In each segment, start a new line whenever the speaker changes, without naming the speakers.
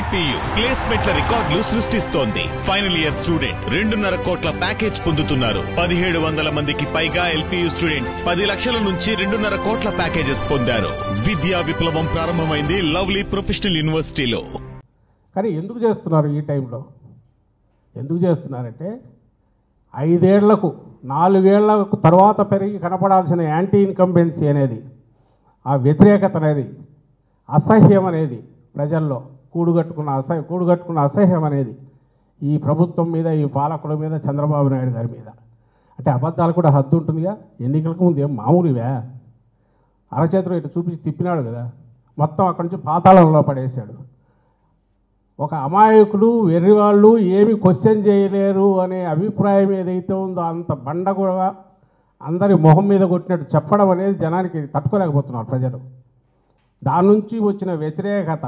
LPU ప్లేస్మెంట్ల రికార్డులు సృష్టిస్తోంది. Final year student 2.5 కోట్ల ప్యాకేజ్ పొందుతున్నారు. 1700 మందికి పైగా ఎల్పీయూ స్టూడెంట్స్ 10 లక్షల నుంచి 2.5 కోట్ల ప్యాకేజెస్ పొందారు. విద్యా విప్లవం ప్రారంభమైంది లవ్లీ ప్రొఫెషనల్ యూనివర్సిటీలో.
కానీ ఎందుకు చేస్తున్నారు ఈ టైంలో? ఎందుకు చేస్తున్నారంటే 5 ఏళ్లకు 4 ఏళ్లకు తర్వాత పెరిగి కనపడాల్సిన యాంటీ ఇన్కంబెన్సీ అనేది, ఆ వ్యతిరేకత అనేది, అసహ్యం అనేది ప్రజల్లో కూడుగట్టుకున్న అసహ్యం అనేది ఈ ప్రభుత్వం మీద, ఈ పాలకుల మీద, చంద్రబాబు నాయుడు గారి మీద. అంటే అబద్ధాలు కూడా హద్దు ఉంటుందిగా. ఎన్నికలకు ముందు ఏం మామూలువే? అరచేతులు ఇటు చూపించి తిప్పినాడు కదా, మొత్తం అక్కడి నుంచి పాతాళంలో పడేశాడు. ఒక అమాయకులు వెర్రివాళ్ళు ఏమి క్వశ్చన్ చేయలేరు అనే అభిప్రాయం ఏదైతే ఉందో అంత బండ కూడా అందరి మొహం మీద కొట్టినట్టు చెప్పడం అనేది జనానికి తట్టుకోలేకపోతున్నారు ప్రజలు. దాని నుంచి వచ్చిన వ్యతిరేకత,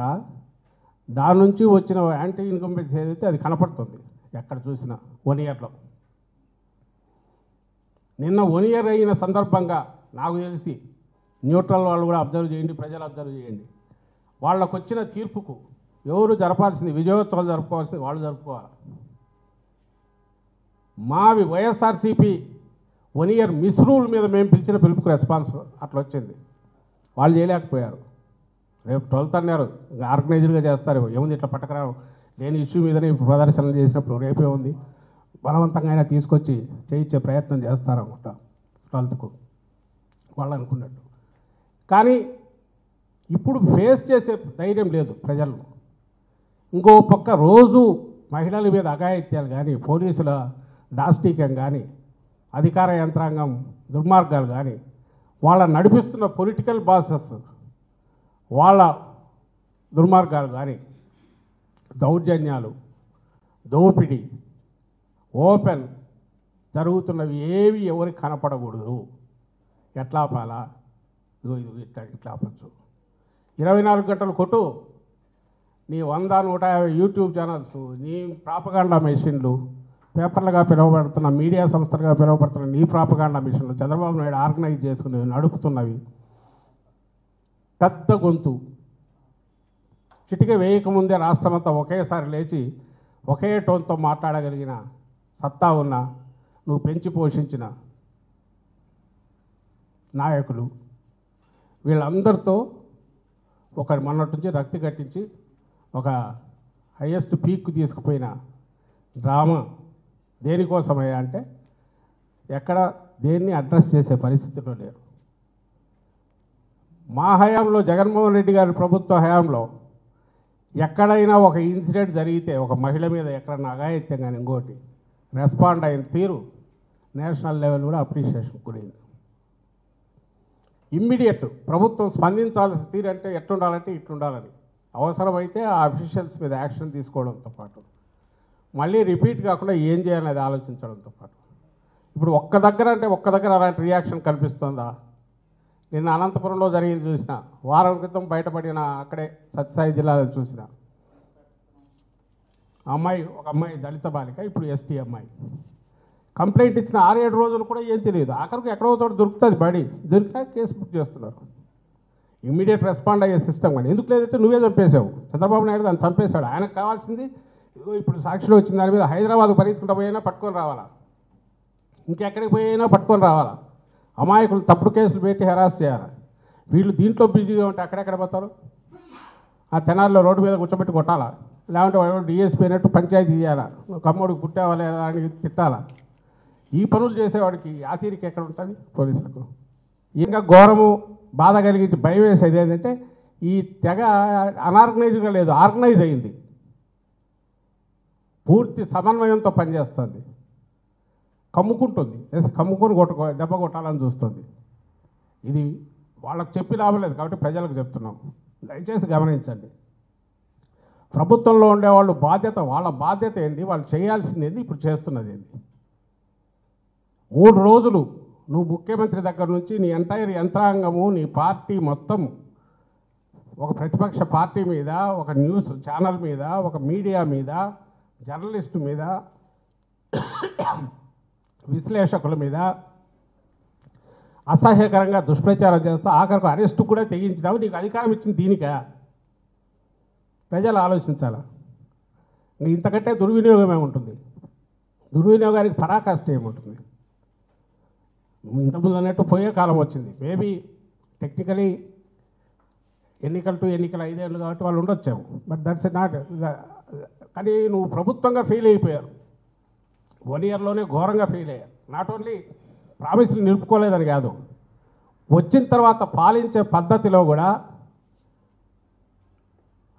దాని నుంచి వచ్చిన యాంటీ ఇన్కంబెన్సీ ఏదైతే అది కనపడుతుంది ఎక్కడ చూసినా. 1 ఇయర్లో నిన్న 1 ఇయర్ అయిన సందర్భంగా నాకు తెలిసి న్యూట్రల్ వాళ్ళు కూడా అబ్జర్వ్ చేయండి, ప్రజలు అబ్జర్వ్ చేయండి. వాళ్ళకు వచ్చిన తీర్పుకు ఎవరు జరపాల్సింది, విజయోత్సవాలు జరుపుకోవాల్సింది వాళ్ళు జరుపుకోవాలి. మావి వైఎస్ఆర్సీపీ 1 ఇయర్ మిస్రూల్ మీద మేము పిలిచిన పిలుపుకు రెస్పాన్స్ అట్లా వచ్చింది. వాళ్ళు చేయలేకపోయారు. రేపు 12th అన్నారు, ఆర్గనైజ్డ్గా చేస్తారు. ఏముంది, ఇట్లా పట్టకరా లేని ఇష్యూ మీదనే ప్రదర్శనలు చేసినప్పుడు రేపే ఉంది, బలవంతంగా అయినా తీసుకొచ్చి చేయించే ప్రయత్నం చేస్తారనుకుంటా 12th వాళ్ళు అనుకున్నట్టు. కానీ ఇప్పుడు ఫేస్ చేసే ధైర్యం లేదు ప్రజల్లో. ఇంకో పక్క రోజు మహిళల మీద అఘాయిత్యాలు కానీ, పోలీసుల దాష్టీకం కానీ, అధికార యంత్రాంగం దుర్మార్గాలు కానీ, వాళ్ళ నడిపిస్తున్న పొలిటికల్ బాసెస్ వాళ్ళ దుర్మార్గాలు కానీ, దౌర్జన్యాలు, దోపిడీ ఓపెన్ జరుగుతున్నవి ఏవి ఎవరికి కనపడకూడదు. ఎట్లా పాలా ఇట్లా ఆపచ్చు. 24 గంటలు కొట్టు, నీ 100-150 యూట్యూబ్ ఛానల్స్, నీ ప్రాపగాండా మెషిన్లు, పేపర్లుగా పిలువబడుతున్న మీడియా సంస్థలుగా పిలువబడుతున్న నీ ప్రాపగాండా మిషన్లు, చంద్రబాబు నాయుడు ఆర్గనైజ్ చేసుకుని నడుపుతున్నవి, పెద్ద గొంతు, చిటిక వేయకముందే రాష్ట్రమంతా ఒకేసారి లేచి ఒకే టోన్తో మాట్లాడగలిగిన సత్తా ఉన్న, నువ్వు పెంచి పోషించిన నాయకులు, వీళ్ళందరితో మొన్నటి నుంచి రక్తి కట్టించి ఒక హయ్యెస్ట్ పీక్కు తీసుకుపోయిన డ్రామా దేనికోసమయ్యా అంటే ఎక్కడ దేన్ని అడ్రస్ చేసే పరిస్థితిలో లేరు. మా హయాంలో, జగన్మోహన్ రెడ్డి గారి ప్రభుత్వ హయాంలో ఎక్కడైనా ఒక ఇన్సిడెంట్ జరిగితే, ఒక మహిళ మీద ఎక్కడన్నా అఘాయిత్యం కానీ ఇంకోటి రెస్పాండ్ అయిన తీరు నేషనల్ లెవెల్ కూడా అప్రిషియేషన్ గురైంది. ఇమ్మీడియట్ ప్రభుత్వం స్పందించాల్సిన తీరు అంటే ఎట్లుండాలంటే ఇట్లుండాలని, అవసరమైతే ఆ అఫీషియల్స్ మీద యాక్షన్ తీసుకోవడంతో పాటు మళ్ళీ రిపీట్ కాకుండా ఏం చేయాలనేది ఆలోచించడంతో పాటు, ఇప్పుడు ఒక్క దగ్గర అలాంటి రియాక్షన్ కనిపిస్తుందా? నిన్న అనంతపురంలో జరిగింది చూసిన, వారం క్రితం బయటపడిన అక్కడే సత్యసాయి జిల్లాలో చూసిన ఒక అమ్మాయి దళిత బాలిక, ఇప్పుడు ఎస్టీ అమ్మాయి, కంప్లైంట్ ఇచ్చిన 6-7 రోజులు కూడా ఏం తెలియదు. ఆఖరికి ఎక్కడో చోట దొరుకుతుంది, దొరికినా కేసు బుక్ చేస్తున్నారు. ఇమ్మీడియట్ రెస్పాండ్ అయ్యే సిస్టమ్ కానీ ఎందుకు లేదంటే నువ్వే చంపేశావు. చంద్రబాబు నాయుడు దాన్ని చంపేశాడు. ఆయనకు కావాల్సింది ఇప్పుడు సాక్షిలో వచ్చిన దాని మీద హైదరాబాద్ పరిగెత్తుకుంటూ పోయినా పట్టుకొని రావాలా, ఇంకెక్కడికి పోయినా పట్టుకొని రావాలా, అమాయకులు తప్పుడు కేసులు పెట్టి హెరాస్ చేయాలి. వీళ్ళు దీంట్లో బిజీగా ఉంటే అక్కడెక్కడ పోతారు? ఆ తెనాల్లో రోడ్డు మీద కూర్చోబెట్టి కొట్టాలా, లేకుంటే వాడు డిఎస్పీ అయినట్టు పంచాయతీ చేయాలా, కమ్మోడికి పుట్టావా లేదా అని తిట్టాలా. ఈ పనులు చేసేవాడికి ఆ తీరిక ఎక్కడ ఉంటుంది పోలీసులకు? ఇంకా ఘోరము, బాధ కలిగించి భయం వేసేది ఏంటంటే ఈ తెగ అనార్గనైజ్డ్గా లేదు, ఆర్గనైజ్ అయింది, పూర్తి సమన్వయంతో పనిచేస్తుంది, కమ్ముకుంటుంది, కమ్ముకొని దెబ్బ కొట్టాలని చూస్తుంది. ఇది వాళ్ళకు చెప్పి లాభం లేదు కాబట్టి ప్రజలకు చెప్తున్నాం, దయచేసి గమనించండి. ప్రభుత్వంలో ఉండేవాళ్ళు వాళ్ళ బాధ్యత ఏంటి, వాళ్ళు చేయాల్సింది ఏంటి, ఇప్పుడు చేస్తున్నది ఏంటి. 3 రోజులు నువ్వు ముఖ్యమంత్రి దగ్గర నుంచి నీ ఎంటైర్ యంత్రాంగము, నీ పార్టీ మొత్తం ఒక ప్రతిపక్ష పార్టీ మీద, ఒక న్యూస్ ఛానల్ మీద, ఒక మీడియా మీద, జర్నలిస్టు మీద, విశ్లేషకుల మీద అసహ్యకరంగా దుష్ప్రచారం చేస్తా ఆఖరికి అరెస్టు కూడా తెగించినావు. నీకు అధికారం ఇచ్చింది దీనికా? ప్రజలు ఆలోచించాలా. ఇంతకంటే దుర్వినియోగమే ఉంటుంది. దుర్వినియోగానికి పరాకాష్ట ఏముంటుంది? ఇంతకుముందు అన్నట్టు పోయే కాలం వచ్చింది. మేబీ టెక్నికలీ ఎన్నికలు 5 ఏళ్ళు కాబట్టి వాళ్ళు ఉండొచ్చాము. But that's not. కానీ నువ్వు ప్రభుత్వంగా ఫెయిల్ అయిపోయారు. 1 ఇయర్లోనే ఘోరంగా ఫెయిల్ అయ్యారు. నాట్ ఓన్లీ ప్రామిస్లు నిలుపుకోలేదని కాదు, వచ్చిన తర్వాత పాలించే పద్ధతిలో కూడా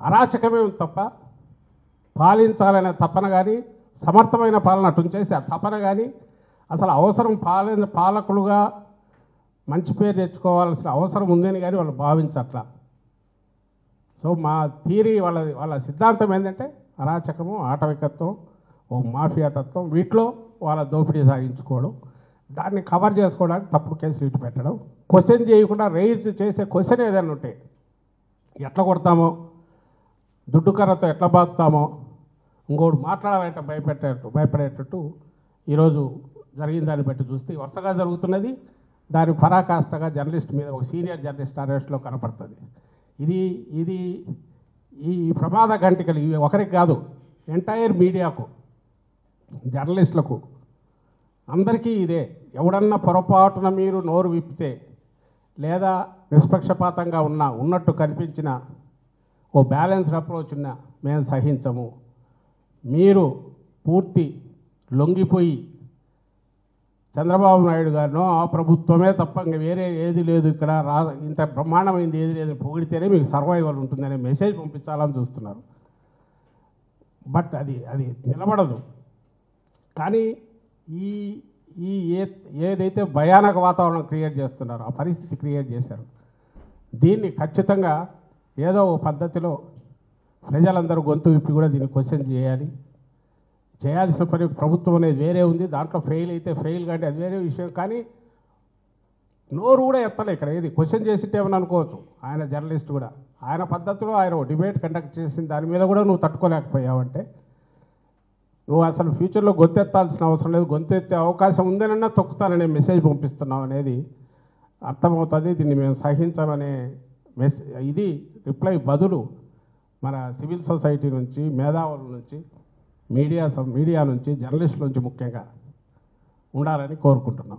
అరాచకమే ఉంది తప్ప పాలించాలనే తపన కానీ, సమర్థమైన పాలన అటు చేసి ఆ తపన కానీ, అసలు అవసరం పాలకులుగా మంచి పేరు తెచ్చుకోవాల్సిన అవసరం ఉందని కానీ వాళ్ళు భావించట్లా. సో మా థియరీ వాళ్ళ సిద్ధాంతం ఏంటంటే అరాచకము, ఆటవికత్వం, ఓ మాఫియా తత్వం, వీటిలో వాళ్ళ దోపిడీ సాగించుకోవడం, దాన్ని కవర్ చేసుకోవడానికి తప్పుడు కేసులు ఇటు పెట్టడం, క్వశ్చన్ చేయకుండా రైజ్ చేసే క్వశ్చన్ ఏదైనా ఉంటే ఎట్లా కొడతామో, దుడ్డు కర్రతో ఎట్లా బాగుతామో, ఇంకోటి మాట్లాడాలంటే భయపడేటట్టు ఈరోజు జరిగిన దాన్ని బట్టి చూస్తే వరుసగా జరుగుతున్నది. దాని పరాకాష్ఠగా జర్నలిస్ట్ మీద ఒక సీనియర్ జర్నలిస్ట్ అరెస్ట్లో కనపడుతుంది. ఇది ఈ ప్రమాద గంటికలు ఇవి ఒకరికి కాదు, ఎంటైర్ మీడియాకు, జర్నలిస్టులకు, అందరికీ ఇదే. ఎవడన్నా పొరపాటున మీరు నోరు విప్పితే లేదా నిష్పక్షపాతంగా ఉన్నట్టు కనిపించిన ఓ బ్యాలెన్స్డ్ అప్రోచ్ ఉన్నా మేము సహించము. మీరు పూర్తి లొంగిపోయి చంద్రబాబు నాయుడు గారినో ఆ ప్రభుత్వమే తప్ప ఇంకా వేరే ఏది లేదు ఇక్కడ ఇంత బ్రహ్మాండమైంది ఏది లేదు పొగిడితేనే మీకు సర్వైవల్ ఉంటుందనే మెసేజ్ పంపించాలని చూస్తున్నారు. బట్ అది నిలబడదు. కానీ ఏదైతే భయానక వాతావరణం క్రియేట్ చేస్తున్నారో ఆ పరిస్థితి క్రియేట్ చేశారు. దీన్ని ఖచ్చితంగా ఏదో ఒక పద్ధతిలో ప్రజలందరూ గొంతు విప్పి కూడా దీన్ని క్వశ్చన్ చేయాల్సిన పని ప్రభుత్వం అనేది వేరే ఉంది. దాంట్లో ఫెయిల్ అయితే ఫెయిల్ కానీ అది వేరే విషయం. కానీ నోరు కూడా ఎత్తలే ఇక్కడ. ఏది క్వశ్చన్ చేసిట్టేమని అనుకోవచ్చు. ఆయన జర్నలిస్ట్ కూడా ఆయన పద్ధతిలో ఆయన డిబేట్ కండక్ట్ చేసిన దాని మీద కూడా నువ్వు తట్టుకోలేకపోయావంటే నువ్వు అసలు ఫ్యూచర్లో గొంతెత్తాల్సిన అవసరం లేదు. గొంతెత్తే అవకాశం ఉందనన్నా తొక్కుతాననే మెసేజ్ పంపిస్తున్నావు అనేది అర్థమవుతుంది. దీన్ని మేము సహించమనే ఇది రిప్లై బదులు మన సివిల్ సొసైటీ నుంచి, మేధావుల నుంచి, మీడియా నుంచి, జర్నలిస్టుల నుంచి ముఖ్యంగా ఉండాలని కోరుకుంటున్నాం.